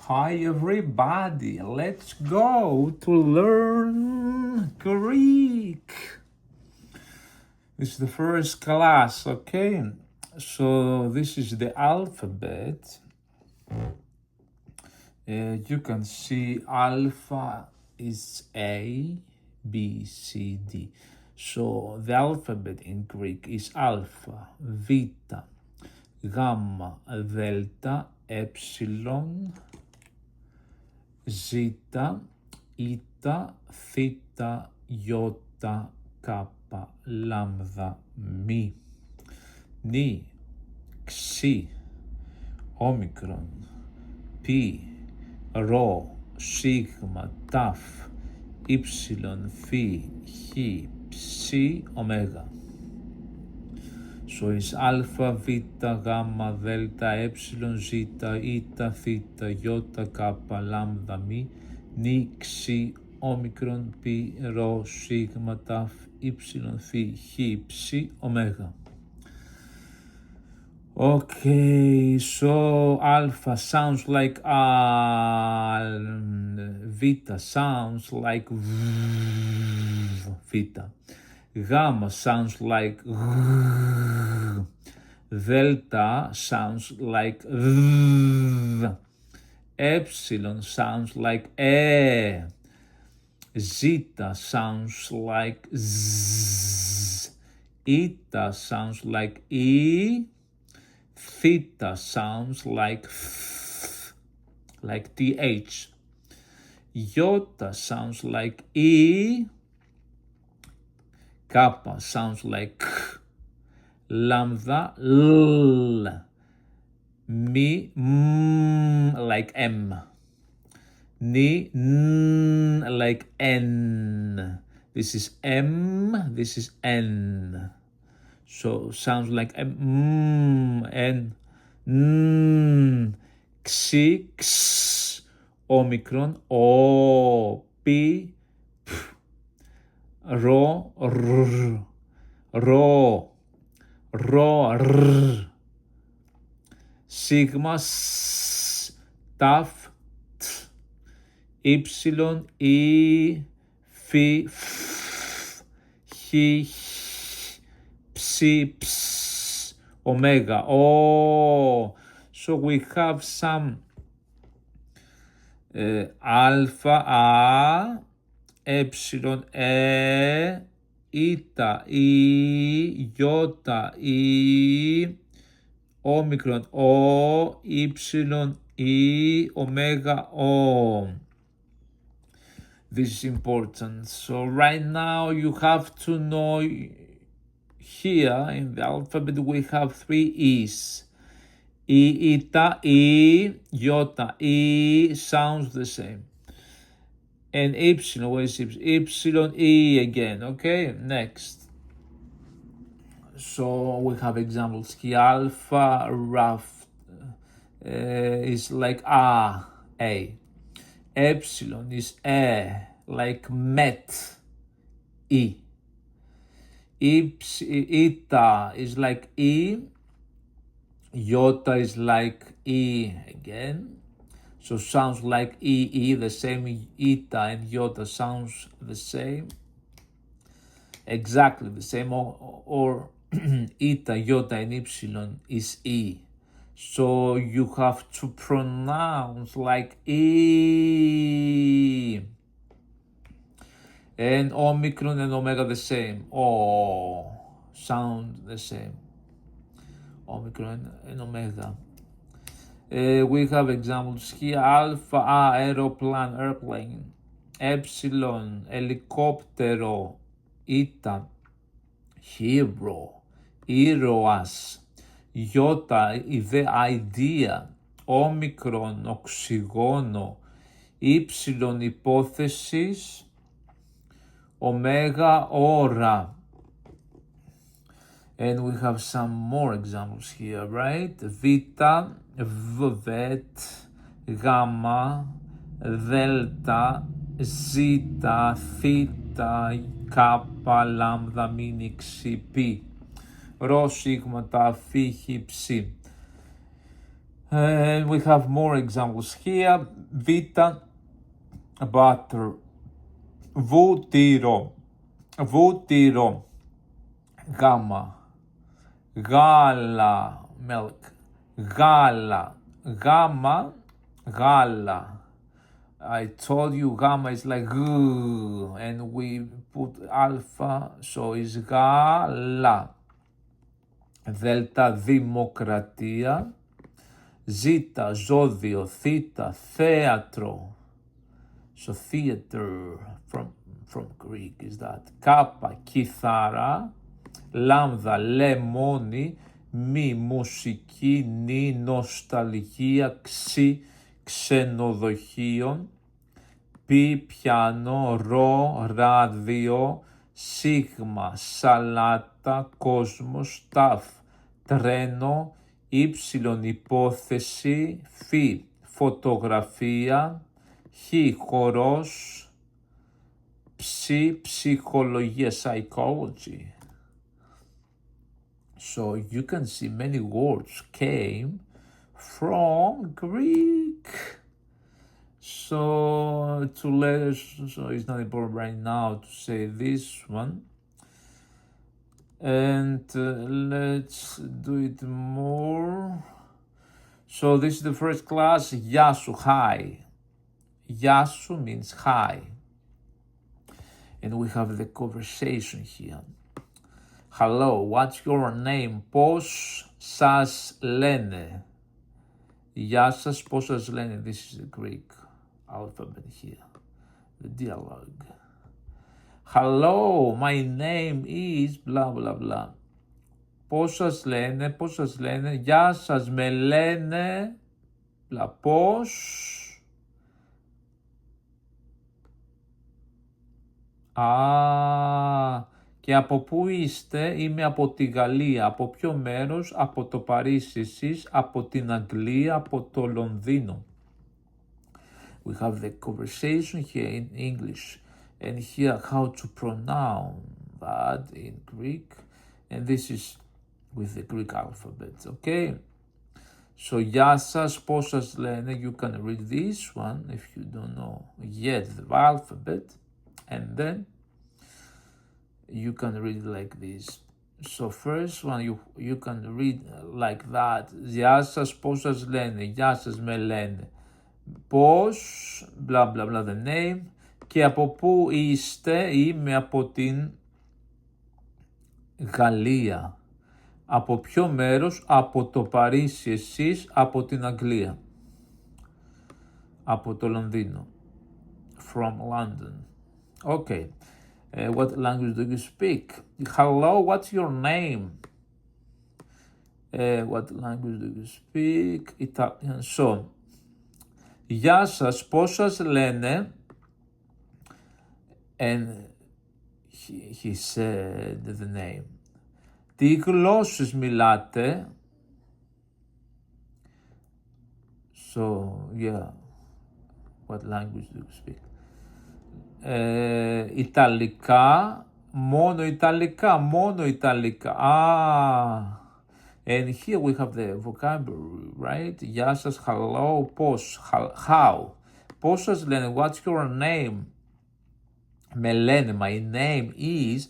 Hi everybody, let's go to learn Greek. This is the first class, okay? So this is the alphabet. You can see alpha is A, B, C, D. So the alphabet in Greek is alpha, β, γάμμα, δέλτα, έψιλον, ζήτα, ήτα, θήτα, ιώτα, κάπα, λάμδα, μη, νι, ξι, όμικρον, πι, ρο, σίγμα, ταφ, ύψιλον, φι, χ, ψι, ωμέγα. So it's alpha, β, γάμμα, δέλτα, έψιλον, ζήτα, ήτα, θήτα, ιώτα, κάπα, λάμδα, μη, νι, ξι, όμικρον, πι, ρο, σίγμα, ταφ, ύψιλον, φι, χ, ψι, ωμέγα. Okay, so alpha sounds like vita sounds like vita. Gamma sounds like delta sounds like epsilon sounds like zeta sounds like z, eta sounds like e, theta sounds like th, iota sounds like e, kappa sounds like k, lambda l, mi like m, ni n like n. This is m, this is n. So sounds like m, n, n, xi, x, omicron, o, p, p, ro, r, ro, r, sigma, s, taf, t, ypsilon, e, phi, f, h, psi, ps, omega. Oh, so we have some alpha, a, epsilon, e, eta, e, iota, e, omicron, o, ypsilon, e, omega, o. This is important. So right now you have to know here in the alphabet we have three E's. E, eta, E, iota, E sounds the same. And epsilon, where is epsilon? Epsilon, E again, okay? Next. So we have examples here. Alpha, rough, is like A. Epsilon is like met, E. Eta is like E, iota is like E again, so sounds like E, the same. Eta and iota sounds the same, exactly the same, or eta, iota and epsilon is E, so you have to pronounce like E. And omicron and omega the same. Oh, sound the same. Omicron and omega. We have examples here. Alpha, airplane. Epsilon, helicoptero. Eta, hero. Heroas. Iota, the idea. Omicron, oxygono. Ypsilon, hypothesis. Omega, ora. And we have some more examples here, right? Vita, vet, gamma, delta, zeta, theta, kappa, lambda, mini, xi, pi, rho, sigma, ta, phi, hi, psi. And we have more examples here. Vita, butter. Βούτυρο. Βούτυρο. Γάμα. Γάλα. Milk. Γάλα. Γάμα. Γάλα. I told you gamma is like g, and we put alpha, so it's γάλα. Δέλτα, δημοκρατία. Ζήτα, ζώδιο. Θήτα, θέατρο. So theater from Greek is that. Kappa, κιθάρα. Λάμδα, λεμόνι. Μη, μουσική. Νη, νοσταλγία. Ξι, ξενοδοχείο. Πι, πιάνο. Ρο, ράδιο. Σίγμα, σαλάτα. Κόσμος, ταφ, τρένο. Ήψιλον, υπόθεση. Φι, φωτογραφία. Χ, χορός. Ψι, ψυχολογία, psychology. So you can see many words came from Greek. So two letters, so it's not important right now to say this one. And let's do it more. So this is the first class, Yasu, hi. Yasu means hi. And we have the conversation here. Hello, what's your name? Πώς σας λένε? Γεια σας, πώς σας λένε? This is the Greek alphabet here. The dialogue. Hello, my name is blah blah blah. Πώς σας λένε? Πώς σας λένε? Γεια σας, με λένε blah. Πώς? Και από πού είστε? Είμαι από τη Γαλλία. Από ποιο μέρος? Από το Παρίσι. Εσείς? Από την Αγγλία, από το Λονδίνο. We have the conversation here in English and here how to pronounce that in Greek, and this is with the Greek alphabet, okay? So γεια σας, πώς σας λένε? You can read this one if you don't know yet the alphabet, and then you can read like this. So first one you can read like that. Γεια σας, πώς σας λένε? Γεια σας, με λένε. Πώς, blah blah blah the name. Και από πού είστε? Είμαι από την Γαλλία. Από ποιο μέρος? Από το Παρίσι. Εσείς? Από την Αγγλία. Από το Λονδίνο. From London. Okay. What language do you speak? Hello, what's your name? What language do you speak? Italian. So, γεια σας, πώς σας λένε? And he said the name. Τι γλώσσες μιλάτε? So, yeah. What language do you speak? Ιταλικά, μόνο Ιταλικά, μόνο Ιταλικά. And here we have the vocabulary, right? Γεια σας, hello, πώς, how. Πώς σας λένε? What's your name? Με λένε, my name is,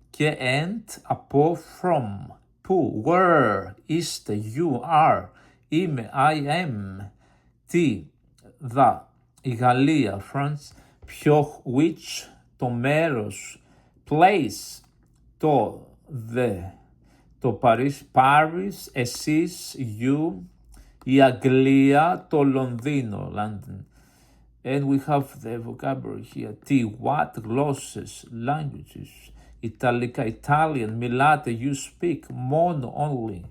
και and, από, from, που, where, είστε, you are, είμαι, I am, τι, the, η Γαλλία, France, ποιο, which, το μέρος, place, το, the, το Παρίσι, Paris, εσείς, you, η Αγγλία, το Λονδίνο, London. And we have the vocabulary here. Τι, what, γλώσσες, languages, Ιταλικά, Italian, μιλάτε, you speak, μόνο, only.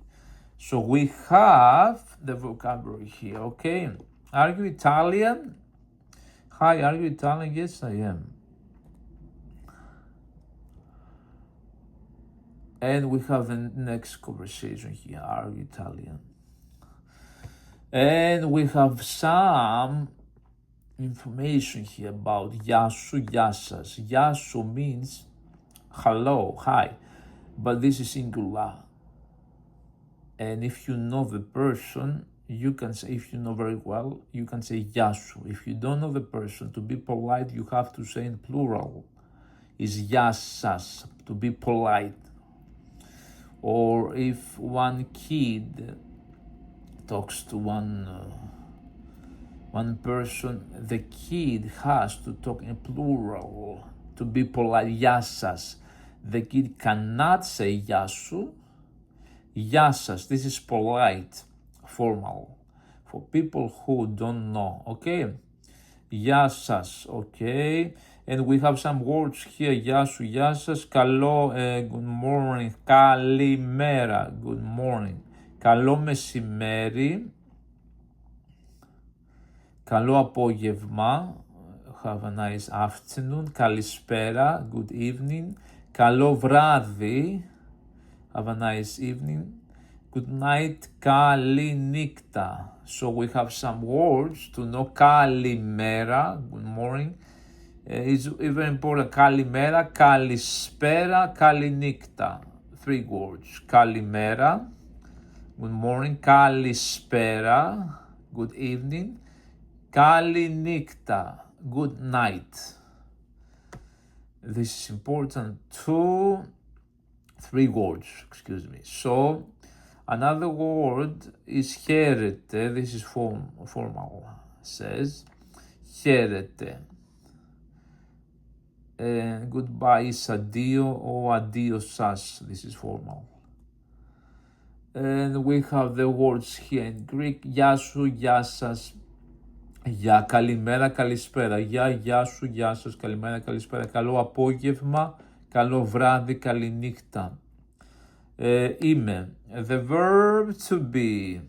So we have the vocabulary here, okay? Are you Italian? Hi, are you Italian? Yes, I am. And we have the next conversation here. Are you Italian? And we have some information here about Yasu, Yasas. Yasu means hello, hi, but this is singular. And if you know the person, you can say, if you know very well, you can say γεια σου. If you don't know the person, to be polite, you have to say in plural. Is γεια σας, to be polite. Or if one kid talks to one person, the kid has to talk in plural to be polite. Γεια σας. The kid cannot say γεια σου. Γεια σας. This is polite, formal. For people who don't know, okay? Γεια σας, okay? And we have some words here. Γεια σου, γεια σας. Καλό, good morning. Καλημέρα, good morning. Καλό μεσημέρι. Καλό απόγευμα. Have a nice afternoon. Καλησπέρα, good evening. Καλό βράδυ. Have a nice evening. Good night. Καληνύχτα. So we have some words to know. Καλημέρα, good morning. It's even important. Καλημέρα, καλησπέρα, καληνύχτα. 3 words. Καλημέρα, good morning. Καλησπέρα, good evening. Καληνύχτα, good night. This is important. 3 words, excuse me. So, another word is χαίρετε. This is formal. Says, χαίρετε. And goodbye is addio or addio σας. This is formal. And we have the words here in Greek. Γεια σου, γεια σας. Γεια, καλημέρα, καλησπέρα. Γεια σου, γεια σας, καλημέρα, καλησπέρα. Καλό απόγευμα, καλό βράδυ, καληνύχτα. Είμαι. The verb to be.